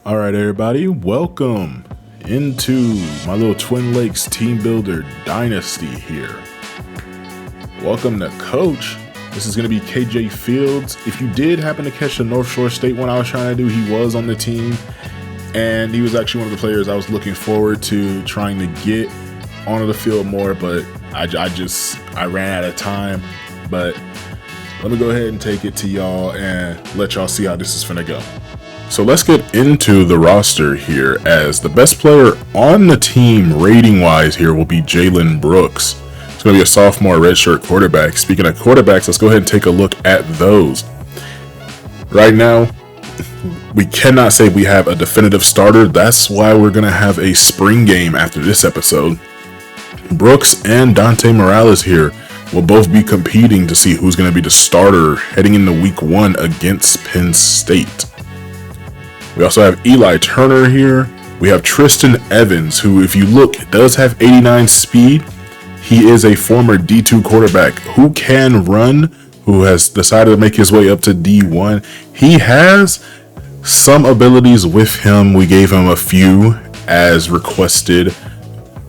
All right, everybody, welcome into my little Twin Lakes team builder Dynasty here. Welcome to Coach. This is going to be KJ Fields. If you did happen to catch the North Shore State one I was trying to do, he was on the team, and he was actually one of the players I was looking forward to trying to get onto the field more, but I ran out of time. But let me go ahead and take it to y'all and let y'all see how this is finna go. So let's get into the roster here, as the best player on the team rating wise here will be Jalen Brooks. It's going to be a sophomore redshirt quarterback. Speaking of quarterbacks, let's go ahead and take a look at those. Right now, we cannot say we have a definitive starter. That's why we're going to have a spring game after this episode. Brooks and Dante Morales here will both be competing to see who's going to be the starter heading into week 1 against Penn State. We also have Eli Turner here. We have Tristan Evans, who, if you look, does have 89 speed. He is a former D2 quarterback who can run, who has decided to make his way up to D1. He has some abilities with him. We gave him a few as requested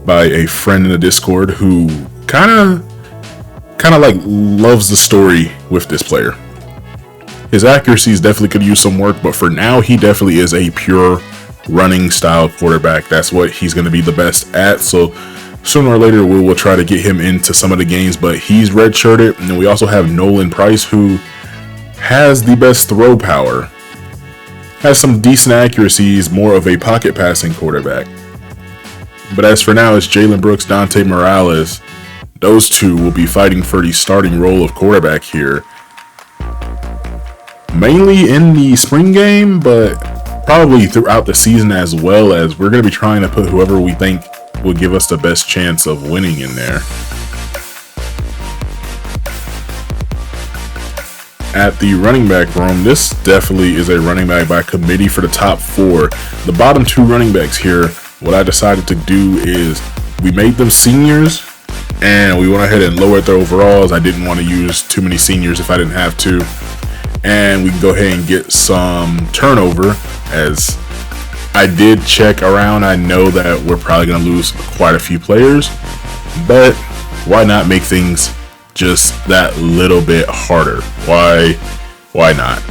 by a friend in the Discord who kind of like loves the story with this player. His accuracies definitely could use some work, but for now, he definitely is a pure running style quarterback. That's what he's going to be the best at. So sooner or later, we will try to get him into some of the games, but he's redshirted. And then we also have Nolan Price, who has the best throw power, has some decent accuracies, more of a pocket passing quarterback. But as for now, it's Jalen Brooks, Dante Morales. Those two will be fighting for the starting role of quarterback here. Mainly in the spring game, but probably throughout the season as well, as we're going to be trying to put whoever we think will give us the best chance of winning in there. At the running back room, this definitely is a running back by committee for the top 4. The bottom 2 running backs here, what I decided to do is we made them seniors, and we went ahead and lowered their overalls. I didn't want to use too many seniors if I didn't have to. And we can go ahead and get some turnover, as I did check around. I know that we're probably going to lose quite a few players, but why not make things just that little bit harder? Why not?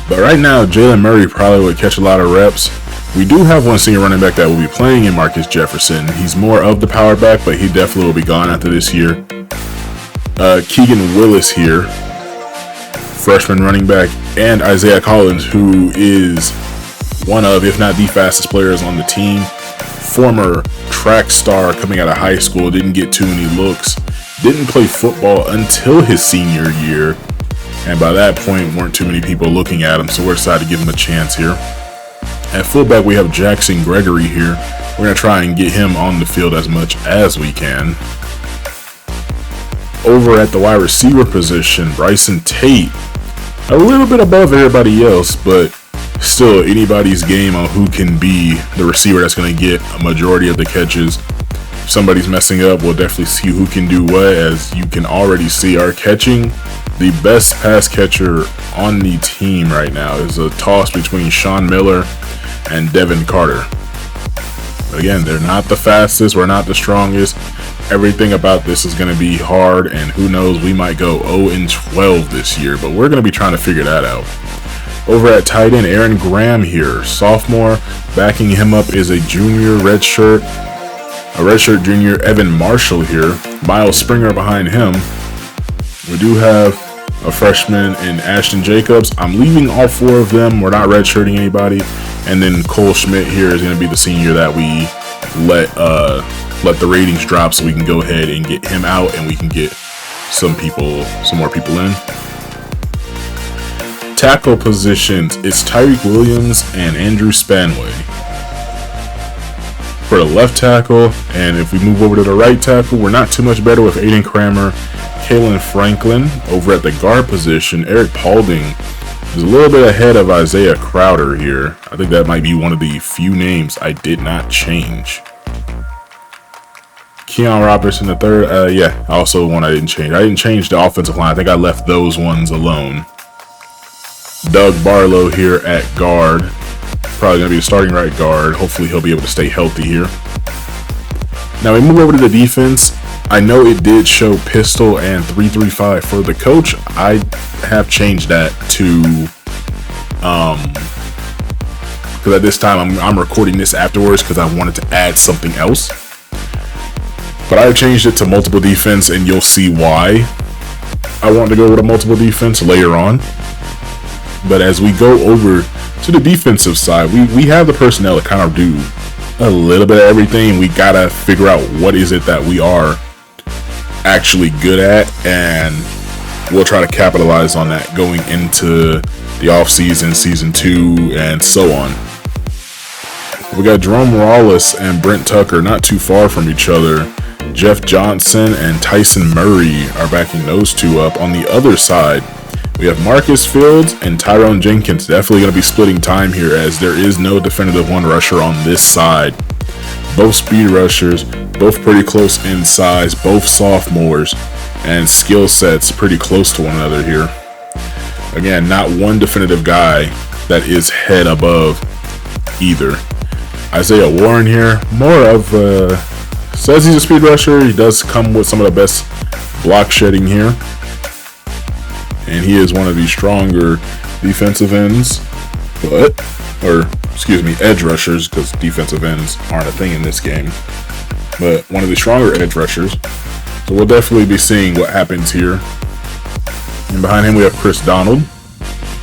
But right now, Jalen Murray probably would catch a lot of reps. We do have one senior running back that will be playing in Marcus Jefferson. He's more of the power back, but he definitely will be gone after this year. Keegan Willis here, freshman running back, and Isaiah Collins, who is one of, if not the fastest players on the team. Former track star coming out of high school, didn't get too many looks, didn't play football until his senior year, and by that point weren't too many people looking at him, so we're decided to give him a chance here. At fullback, we have Jackson Gregory here. We're going to try and get him on the field as much as we can. Over at the wide receiver position, Bryson Tate, a little bit above everybody else, but still anybody's game on who can be the receiver that's going to get a majority of the catches. If somebody's messing up, we'll definitely see who can do what. As you can already see, our catching, the best pass catcher on the team right now is a toss between Sean Miller and Devin Carter. But again, they're not the fastest, we're not the strongest. Everything about this is going to be hard, and who knows, we might go 0-12 this year, but we're going to be trying to figure that out. Over at tight end, Aaron Graham here, sophomore. Backing him up is a junior redshirt junior, Evan Marshall here. Miles Springer behind him. We do have a freshman in Ashton Jacobs. I'm leaving all 4 of them. We're not redshirting anybody. And then Cole Schmidt here is going to be the senior that we let the ratings drop, so we can go ahead and get him out and we can get some more people in. Tackle positions, it's Tyreek Williams and Andrew Spanway for the left tackle. And if we move over to the right tackle, we're not too much better with Aiden Kramer, Kalen Franklin. Over at the guard position, Eric Paulding is a little bit ahead of Isaiah Crowder here. I think that might be one of the few names I did not change. Keon Robertson III, also one I didn't change. I didn't change the offensive line. I think I left those ones alone. Doug Barlow here at guard. probably going to be the starting right guard. Hopefully he'll be able to stay healthy here. Now we move over to the defense. I know it did show pistol and 3-3-5 for the coach. I have changed that to because at this time I'm recording this afterwards because I wanted to add something else. But I've changed it to multiple defense, and you'll see why I want to go with a multiple defense later on. But as we go over to the defensive side, we have the personnel to kind of do a little bit of everything. We gotta figure out what is it that we are actually good at, and we'll try to capitalize on that going into the offseason, season 2, and so on. We got Jerome Wallace and Brent Tucker not too far from each other. Jeff Johnson and Tyson Murray are backing those two up. On the other side, we have Marcus Fields and Tyrone Jenkins. Definitely going to be splitting time here, as there is no definitive one rusher on this side. Both speed rushers, both pretty close in size, both sophomores, and skill sets pretty close to one another here. Again, not one definitive guy that is head above either. Isaiah Warren here, more of says he's a speed rusher. He does come with some of the best block shedding here, and he is one of the stronger defensive ends, edge rushers, because defensive ends aren't a thing in this game, but one of the stronger edge rushers. So we'll definitely be seeing what happens here. And behind him we have Chris Donald.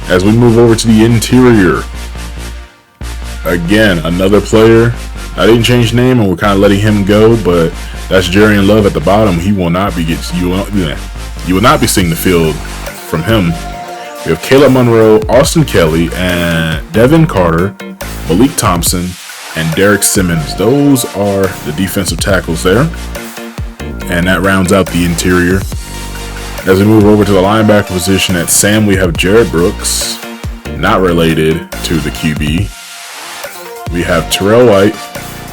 As we move over to the interior, again, another player. I didn't change name, and we're kind of letting him go, but that's Jarian Love at the bottom. He will not be you will not be seeing the field from him. We have Caleb Monroe, Austin Kelly, and Devin Carter, Malik Thompson, and Derek Simmons. Those are the defensive tackles there, and that rounds out the interior. As we move over to the linebacker position at Sam, we have Jared Brooks, not related to the QB. We have Terrell White,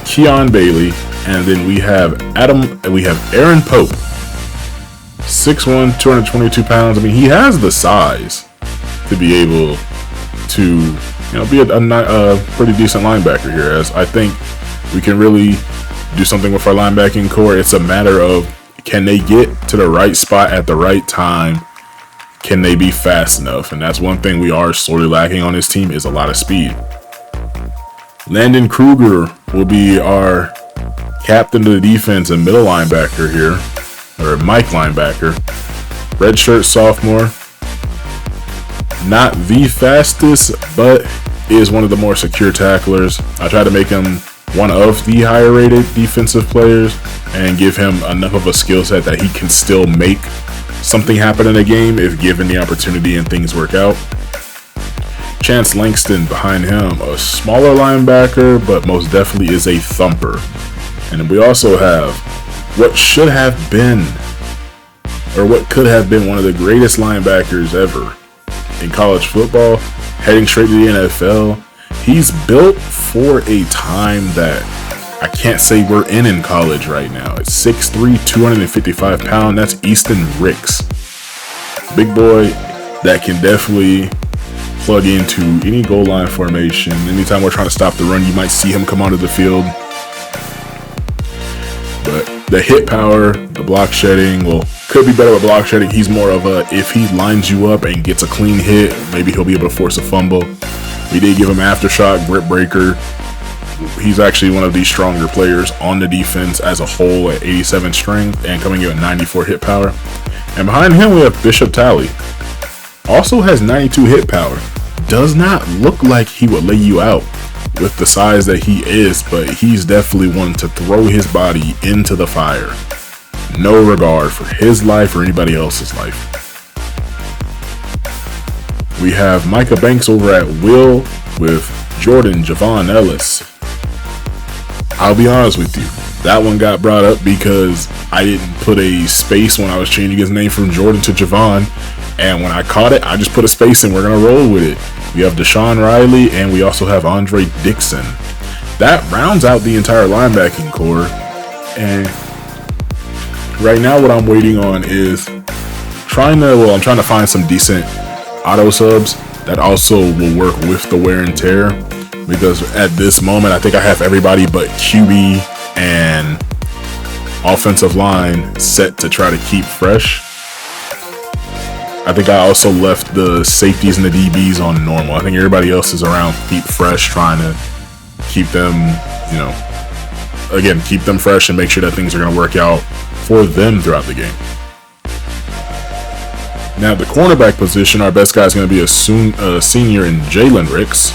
Keon Bailey, and then we have Aaron Pope, 6'1", 222 pounds. I mean, he has the size to be able to, be a pretty decent linebacker here. As I think we can really do something with our linebacking core. It's a matter of, can they get to the right spot at the right time? Can they be fast enough? And that's one thing we are sorely lacking on this team, is a lot of speed. Landon Kruger will be our captain of the defense and middle linebacker here, or Mike linebacker. Redshirt sophomore. Not the fastest, but is one of the more secure tacklers. I try to make him one of the higher rated defensive players and give him enough of a skill set that he can still make something happen in a game if given the opportunity and things work out. Chance Langston behind him, a smaller linebacker, but most definitely is a thumper. And then we also have what should have been, or what could have been, one of the greatest linebackers ever in college football, heading straight to the NFL. He's built for a time that I can't say we're in college right now. It's 6'3", 255 pounds. That's Easton Ricks. Big boy that can definitely plug into any goal line formation. Anytime we're trying to stop the run, you might see him come onto the field. But the hit power, the block shedding, could be better with block shedding. He's more of a, if he lines you up and gets a clean hit, maybe he'll be able to force a fumble. We did give him aftershock, grip breaker. He's actually one of the stronger players on the defense as a whole at 87 strength and coming in at 94 hit power. And behind him we have Bishop Talley. Also has 92 hit power. Does not look like he would lay you out with the size that he is, but he's definitely one to throw his body into the fire. No regard for his life or anybody else's life. We have Micah Banks over at will with Jordan Javon Ellis. I'll be honest with you, that one got brought up because I didn't put a space when I was changing his name from Jordan to Javon. And when I caught it, I just put a space and we're going to roll with it. We have Deshaun Riley and we also have Andre Dixon. That rounds out the entire linebacking core. And right now what I'm waiting on is I'm trying to find some decent auto subs that also will work with the wear and tear. because at this moment I think I have everybody but QB and offensive line set to try to keep fresh. I think I also left the safeties and the DBs on normal. I think everybody else is around keep fresh, trying to keep them, keep them fresh and make sure that things are going to work out for them throughout the game. Now, the cornerback position, our best guy is going to be a senior in Jalen Ricks.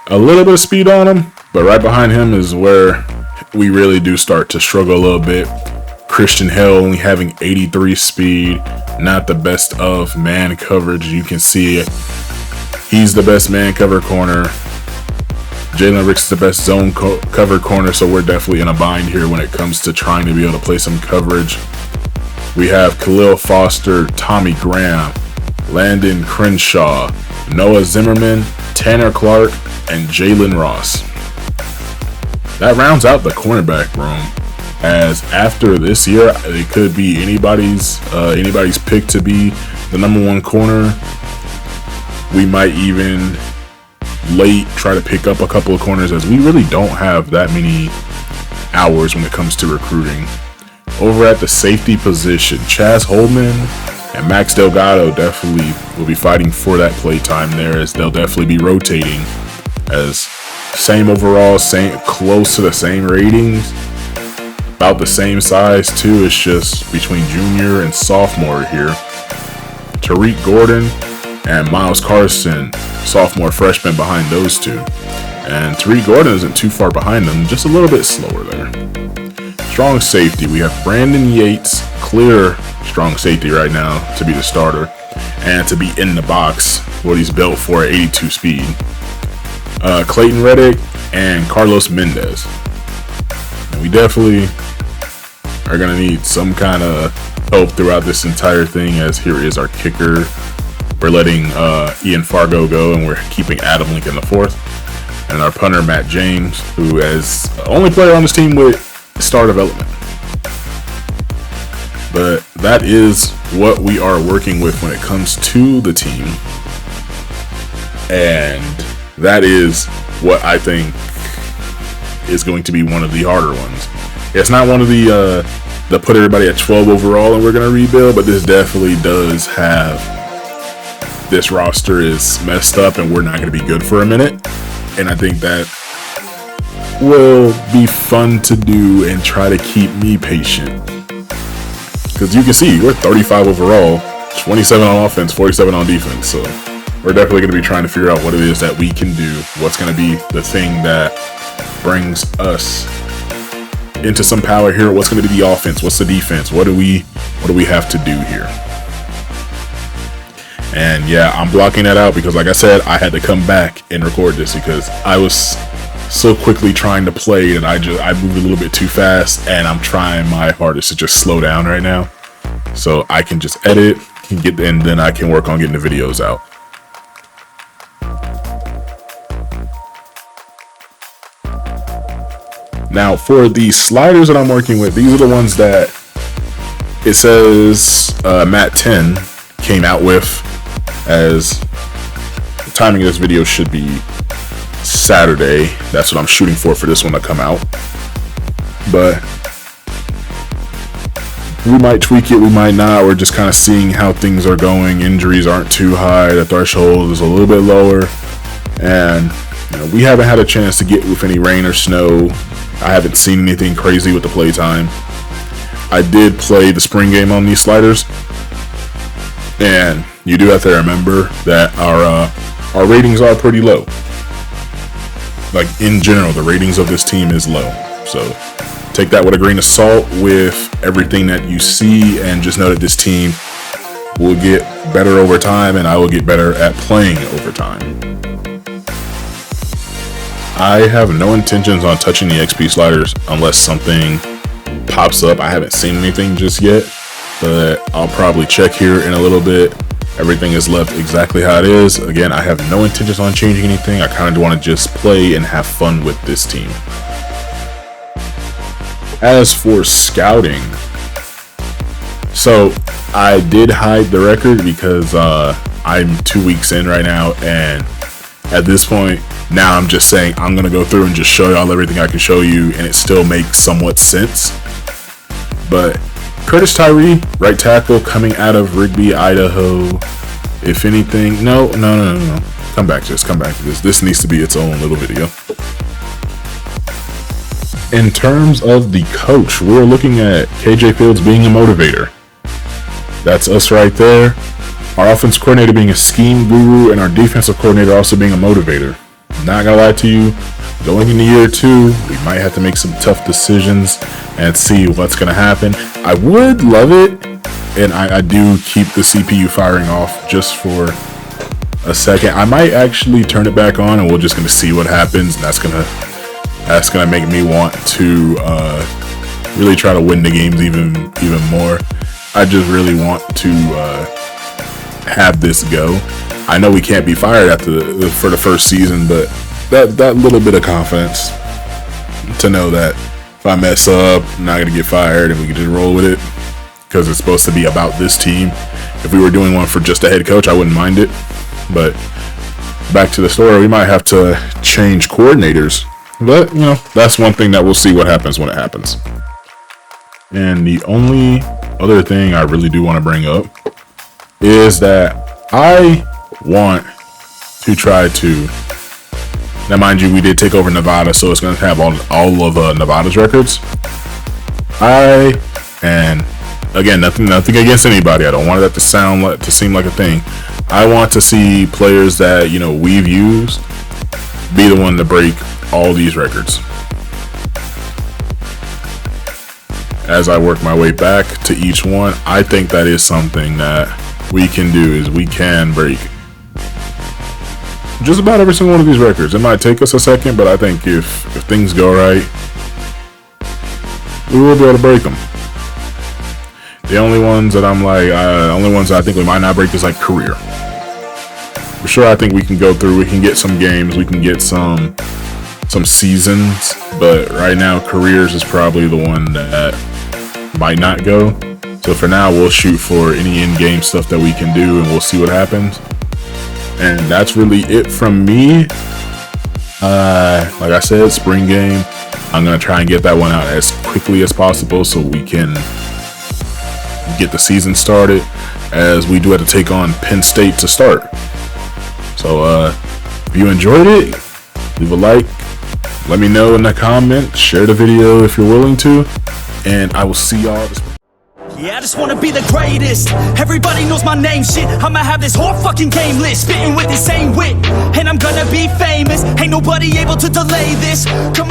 A little bit of speed on him, but right behind him is where we really do start to struggle a little bit. Christian Hill only having 83 speed, not the best of man coverage. You can see it. He's the best man cover corner. Jalen Ricks is the best zone cover corner, so we're definitely in a bind here when it comes to trying to be able to play some coverage. We have Khalil Foster, Tommy Graham, Landon Crenshaw, Noah Zimmerman, Tanner Clark, and Jalen Ross. That rounds out the cornerback room. As after this year, it could be anybody's pick to be the number one corner. We might even late try to pick up a couple of corners, as we really don't have that many hours when it comes to recruiting. Over at the safety position, Chaz Holman and Max Delgado definitely will be fighting for that play time there, as they'll definitely be rotating, as same overall, close to the same ratings. About the same size too. It's just between junior and sophomore here. Tariq Gordon and Miles Carson, sophomore, freshman, behind those two. And Tariq Gordon isn't too far behind them, just a little bit slower there. Strong safety, we have Brandon Yates, clear strong safety right now to be the starter and to be in the box, what he's built for at 82 speed. Clayton Reddick and Carlos Mendez. And we definitely are going to need some kind of help throughout this entire thing, as here is our kicker. We're letting Ian Fargo go, and we're keeping Adam Lincoln the fourth. And our punter, Matt James, who is the only player on this team with star development. But that is what we are working with when it comes to the team. And that is what I think is going to be one of the harder ones. It's not one of the put everybody at 12 overall and we're going to rebuild, but this definitely does have, this roster is messed up and we're not going to be good for a minute. And I think that will be fun to do and try to keep me patient. Because you can see, we're 35 overall, 27 on offense, 47 on defense. So we're definitely going to be trying to figure out what it is that we can do. What's going to be the thing that brings us into some power here. What's going to be the offense? What's the defense? What do we have to do here? And yeah, I'm blocking that out because, like I said, I had to come back and record this because I was so quickly trying to play and I moved a little bit too fast, and I'm trying my hardest to just slow down right now so I can just edit and then I can work on getting the videos out. Now, for the sliders that I'm working with, these are the ones that it says Matt 10 came out with, as the timing of this video should be Saturday. That's what I'm shooting for this one to come out. But we might tweak it, we might not. We're just kind of seeing how things are going. Injuries aren't too high. The threshold is a little bit lower. And we haven't had a chance to get with any rain or snow. I haven't seen anything crazy with the playtime. I did play the spring game on these sliders, and you do have to remember that our ratings are pretty low. Like, in general, the ratings of this team is low. So take that with a grain of salt with everything that you see, and just know that this team will get better over time, and I will get better at playing over time. I have no intentions on touching the XP sliders unless something pops up. I haven't seen anything just yet, but I'll probably check here in a little bit. Everything is left exactly how it is. Again, I have no intentions on changing anything. I kind of want to just play and have fun with this team. As for scouting, so I did hide the record because I'm 2 weeks in right now, and at this point, now I'm just saying I'm going to go through and just show y'all everything I can show you, and it still makes somewhat sense. But Curtis Tyree, right tackle, coming out of Rigby, Idaho. If anything, no. Come back to this. This needs to be its own little video. In terms of the coach, we're looking at KJ Fields being a motivator. That's us right there. Our offense coordinator being a scheme guru, and our defensive coordinator also being a motivator. Not gonna lie to you, going into year 2, we might have to make some tough decisions and see what's gonna happen. I would love it, and I do keep the CPU firing off just for a second. I might actually turn it back on, and we're just gonna see what happens, and that's gonna make me want to really try to win the games even more. I just really want to have this go. I know we can't be fired for the first season, but that little bit of confidence to know that if I mess up, I'm not gonna get fired, and we can just roll with it, because it's supposed to be about this team. If we were doing one for just a head coach, I wouldn't mind it. But back to the story, we might have to change coordinators. But, you know, that's one thing that we'll see what happens when it happens. And the only other thing I really do want to bring up is that I want to try to... Now, mind you, we did take over Nevada, so it's going to have all of Nevada's records. And again, nothing against anybody. I don't want that to seem like a thing. I want to see players that, you know, we've used be the one to break all these records. As I work my way back to each one, I think that is something that we can do, is we can break just about every single one of these records. It might take us a second, but I think if things go right, we will be able to break them. The only ones that I think we might not break is like career. For sure, I think we can go through, we can get some games, we can get some seasons, but right now careers is probably the one that might not go. So for now, we'll shoot for any in-game stuff that we can do, and we'll see what happens. And that's really it from me. Like I said, spring game, I'm gonna try and get that one out as quickly as possible so we can get the season started, as we do have to take on Penn State to start. So if you enjoyed it, leave a like, let me know in the comments, share the video if you're willing to, and I will see y'all. Yeah, I just wanna be the greatest. Everybody knows my name, shit. I'ma have this whole fucking game lit, spitting with the same wit, and I'm gonna be famous. Ain't nobody able to delay this. Come on.